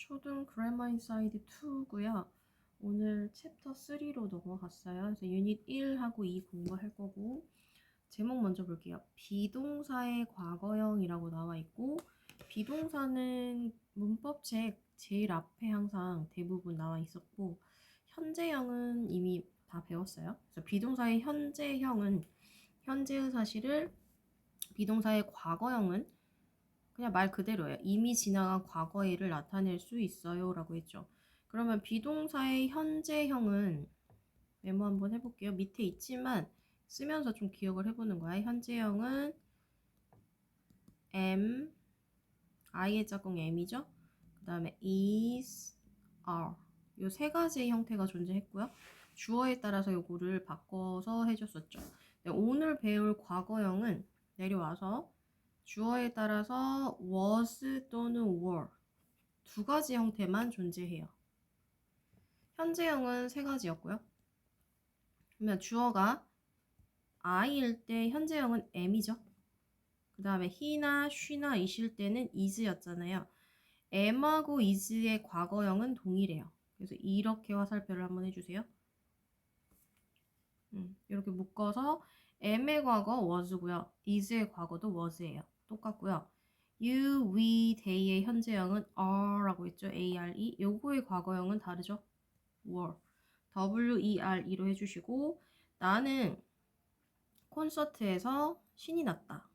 초등 그래머 인사이드 2고요. 오늘 챕터 3로 넘어갔어요. 그래서 유닛 1하고 2 공부할 거고, 제목 먼저 볼게요. 비동사의 과거형이라고 나와 있고, 비동사는 문법책 제일 앞에 항상 대부분 나와 있었고, 현재형은 이미 다 배웠어요. 그래서 비동사의 현재형은 현재의 사실을, 비동사의 과거형은 그냥 말 그대로예요. 이미 지나간 과거일을 나타낼 수 있어요 라고 했죠. 그러면 비동사의 현재형은 메모 한번 해볼게요. 밑에 있지만 쓰면서 좀 기억을 해보는 거야. 현재형은 am, I의 짝꿍 am이죠. 그 다음에 is, are 요 세 가지의 형태가 존재했고요. 주어에 따라서 요거를 바꿔서 해줬었죠. 오늘 배울 과거형은 내려와서 주어에 따라서 was 또는 were 두 가지 형태만 존재해요. 현재형은 세 가지였고요. 그러면 주어가 I일 때 현재형은 am이죠. 그 다음에 he나 she나 is일 때는 is였잖아요. am하고 is의 과거형은 동일해요. 그래서 이렇게 화살표를 한번 해주세요. 이렇게 묶어서 am의 과거 was고요. is의 과거도 was예요. 똑같고요. you, we, they의 현재형은 are라고 했죠. are. 요거의 과거형은 다르죠. were. were로 해주시고, 나는 콘서트에서 신이 났다.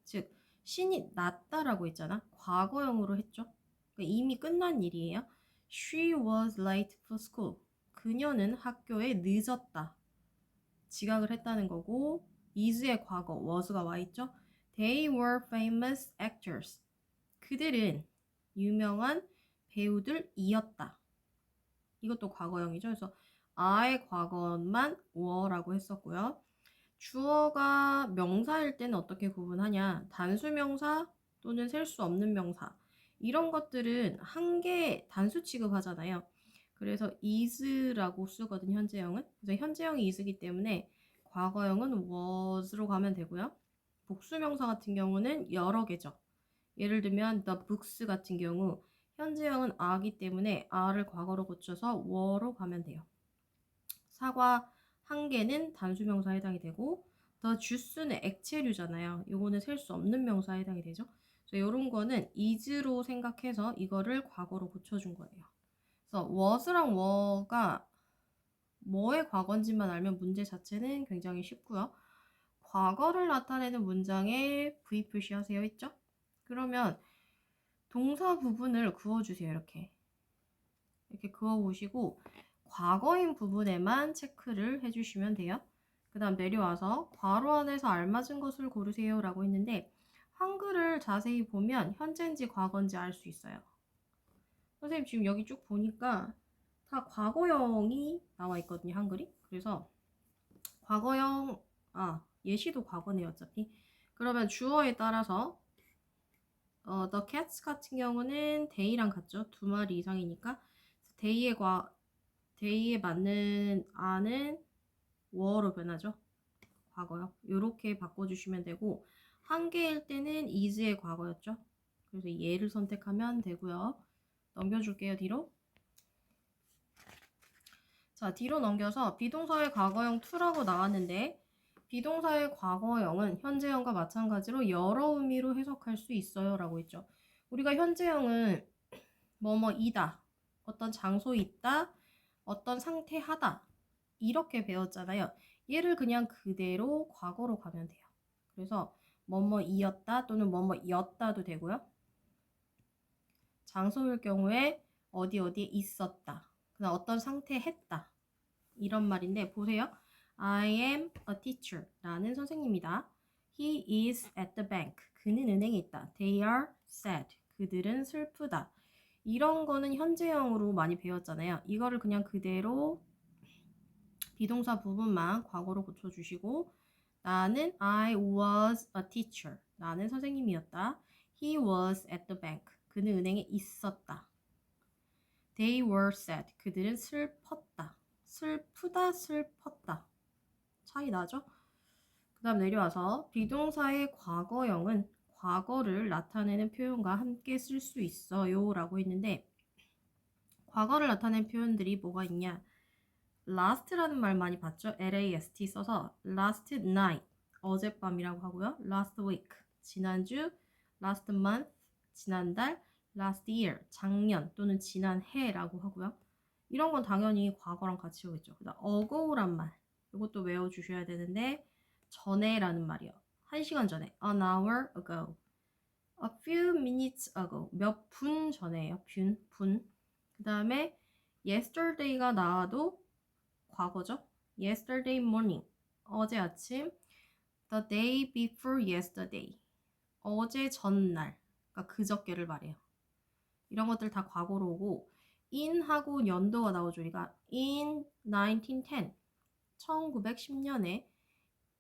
즉 신이 났다라고 했잖아. 과거형으로 했죠. 그러니까 이미 끝난 일이에요. She was late for school. 그녀는 학교에 늦었다. 지각을 했다는 거고, is의 과거 was가 와 있죠. They were famous actors. 그들은 유명한 배우들이었다. 이것도 과거형이죠. 그래서 I의 과거만 were라고 했었고요. 주어가 명사일 때는 어떻게 구분하냐? 단수명사 또는 셀 수 없는 명사. 이런 것들은 한 개 단수 취급하잖아요. 그래서 is라고 쓰거든, 현재형은. 그래서 현재형이 is기 때문에 과거형은 was로 가면 되고요. 복수명사 같은 경우는 여러 개죠. 예를 들면 the books 같은 경우 현재형은 are이기 때문에 are를 과거로 고쳐서 were로 가면 돼요. 사과 한 개는 단수명사에 해당이 되고 the juice는 액체류잖아요. 요거는 셀 수 없는 명사에 해당이 되죠. 그래서 이런 거는 is로 생각해서 이거를 과거로 고쳐준 거예요. 그래서 was랑 were가 뭐의 과거인지만 알면 문제 자체는 굉장히 쉽고요. 과거를 나타내는 문장에 V 표시하세요 있죠? 그러면 동사 부분을 그어주세요. 이렇게 그어보시고 과거인 부분에만 체크를 해주시면 돼요. 그 다음 내려와서 괄호 안에서 알맞은 것을 고르세요 라고 했는데 한글을 자세히 보면 현재인지 과거인지 알 수 있어요. 선생님 지금 여기 쭉 보니까 다 과거형이 나와 있거든요. 한글이. 그래서 과거형, 예시도 과거네요. 어차피. 그러면 주어에 따라서 the cats 같은 경우는 they랑 같죠. 두 마리 이상이니까 they에 맞는 a는 were로 변하죠. 과거요. 이렇게 바꿔주시면 되고 한 개일 때는 is의 과거였죠. 그래서 얘를 선택하면 되고요. 넘겨줄게요. 뒤로. 자, 뒤로 넘겨서 비동사의 과거형 2라고 나왔는데 비동사의 과거형은 현재형과 마찬가지로 여러 의미로 해석할 수 있어요 라고 했죠. 우리가 현재형은 뭐뭐이다, 어떤 장소에 있다, 어떤 상태 하다 이렇게 배웠잖아요. 얘를 그냥 그대로 과거로 가면 돼요. 그래서 뭐뭐이었다 또는 뭐뭐였다도 되고요. 장소일 경우에 어디 어디에 있었다. 그다음 어떤 상태 했다. 이런 말인데 보세요. I am a teacher. 나는 선생님이다. He is at the bank. 그는 은행에 있다. They are sad. 그들은 슬프다. 이런 거는 현재형으로 많이 배웠잖아요. 이거를 그냥 그대로 비동사 부분만 과거로 고쳐주시고 나는 I was a teacher. 나는 선생님이었다. He was at the bank. 그는 은행에 있었다. They were sad. 그들은 슬펐다. 슬프다, 슬펐다. 차이 나죠? 그 다음 내려와서 비동사의 과거형은 과거를 나타내는 표현과 함께 쓸 수 있어요 라고 했는데 과거를 나타낸 표현들이 뭐가 있냐? last라는 말 많이 봤죠? last 써서 last night, 어젯밤이라고 하고요. last week, 지난주, last month, 지난달, last year, 작년 또는 지난해라고 하고요. 이런 건 당연히 과거랑 같이 오겠죠. 그다음 ago란 말, 이것도 외워주셔야 되는데 전에라는 말이요. 1시간 전에, an hour ago, a few minutes ago, 몇 분 전에요. 분. 그 다음에 yesterday가 나와도 과거죠. yesterday morning, 어제 아침. the day before yesterday, 어제 전날, 그러니까 그저께를 말해요. 이런 것들 다 과거로 오고 in하고 연도가 나오죠. 우리가 in 1910, 1910년에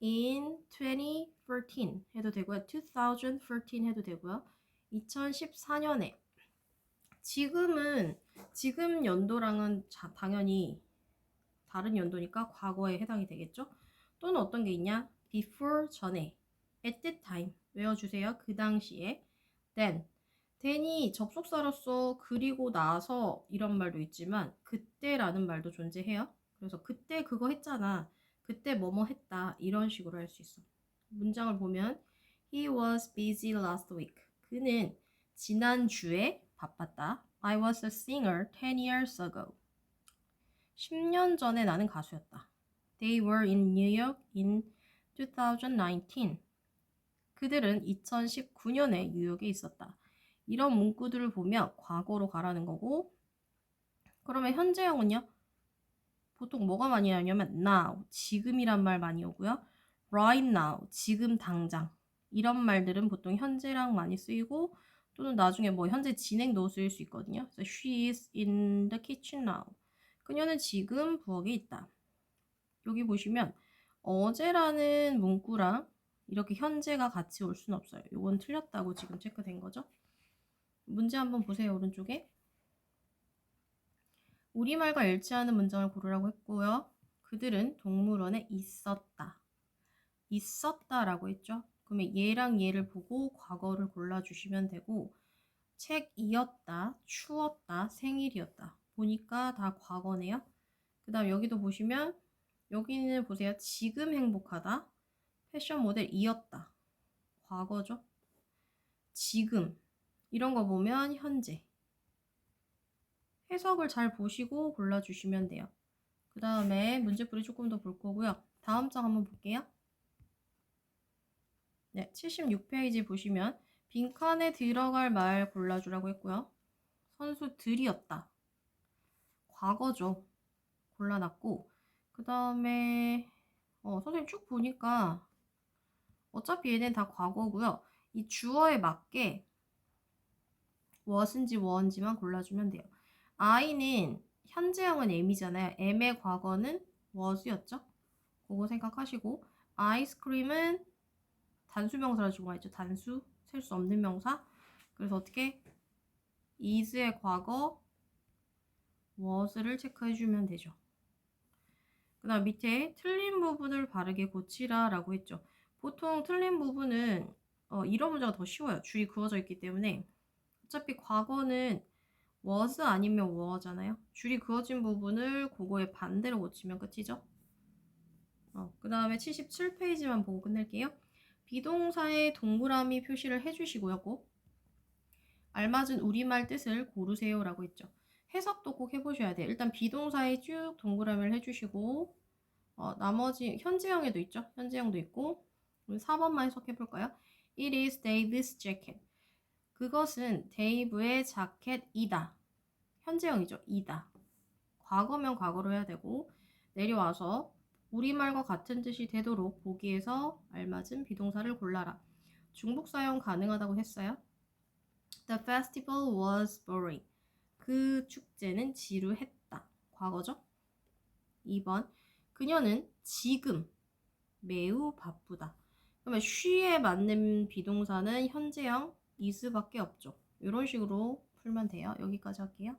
in 2013 해도 되고요. 2013 해도 되고요. 2014년에 지금 연도랑은 당연히 다른 연도니까 과거에 해당이 되겠죠. 또는 어떤 게 있냐? before 전에, at that time 외워주세요. 그 당시에. then이 접속사로서 그리고 나서 이런 말도 있지만 그때라는 말도 존재해요. 그래서 그때 그거 했잖아, 그때 뭐뭐 했다, 이런 식으로 할 수 있어. 문장을 보면 He was busy last week. 그는 지난주에 바빴다. I was a singer 10 years ago. 10년 전에 나는 가수였다. They were in New York in 2019. 그들은 2019년에 뉴욕에 있었다. 이런 문구들을 보면 과거로 가라는 거고, 그러면 현재형은요? 보통 뭐가 많이 나오냐면 now, 지금이란 말 많이 오고요. right now, 지금 당장. 이런 말들은 보통 현재랑 많이 쓰이고, 또는 나중에 뭐 현재 진행도 쓰일 수 있거든요. 그래서 she is in the kitchen now. 그녀는 지금 부엌에 있다. 여기 보시면 어제라는 문구랑 이렇게 현재가 같이 올 수는 없어요. 이건 틀렸다고 지금 체크된 거죠. 문제 한번 보세요. 오른쪽에. 우리말과 일치하는 문장을 고르라고 했고요. 그들은 동물원에 있었다. 있었다라고 했죠. 그러면 얘랑 얘를 보고 과거를 골라주시면 되고, 책이었다, 추웠다, 생일이었다. 보니까 다 과거네요. 그 다음 여기도 보시면 여기는 보세요. 지금 행복하다. 패션 모델이었다. 과거죠. 지금. 이런 거 보면 현재. 해석을 잘 보시고 골라주시면 돼요. 그 다음에 문제풀이 조금 더 볼 거고요. 다음 장 한번 볼게요. 네, 76페이지 보시면 빈칸에 들어갈 말 골라주라고 했고요. 선수들이었다. 과거죠. 골라놨고, 그 다음에 선생님 쭉 보니까 어차피 얘는 다 과거고요. 이 주어에 맞게 was인지 weren지만 골라주면 돼요. I는 현재형은 am이잖아요. am의 과거는 was였죠. 그거 생각하시고, 아이스크림은 단수명사를 주고있죠. 단수, 셀 수 없는 명사. 그래서 어떻게 is의 과거 was를 체크해주면 되죠. 그 다음 밑에 틀린 부분을 바르게 고치라 라고 했죠. 보통 틀린 부분은 이런 문제가 더 쉬워요. 줄이 그어져 있기 때문에. 어차피 과거는 was 아니면 were잖아요. 줄이 그어진 부분을 그거에 반대로 고치면 끝이죠. 그 다음에 77페이지만 보고 끝낼게요. 비동사에 동그라미 표시를 해주시고요. 꼭 알맞은 우리말 뜻을 고르세요 라고 했죠. 해석도 꼭 해보셔야 돼요. 일단 비동사에 쭉 동그라미를 해주시고 나머지 현재형에도 있죠. 현재형도 있고 4번만 해석해볼까요? It is Dave's jacket. 그것은 데이브의 자켓이다. 현재형이죠. 이다. 과거면 과거로 해야 되고 내려와서 우리말과 같은 뜻이 되도록 보기에서 알맞은 비동사를 골라라. 중복 사용 가능하다고 했어요. The festival was boring. 그 축제는 지루했다. 과거죠. 2번. 그녀는 지금 매우 바쁘다. 그러면 she에 맞는 비동사는 현재형 is밖에 없죠. 이런 식으로 풀면 돼요. 여기까지 할게요.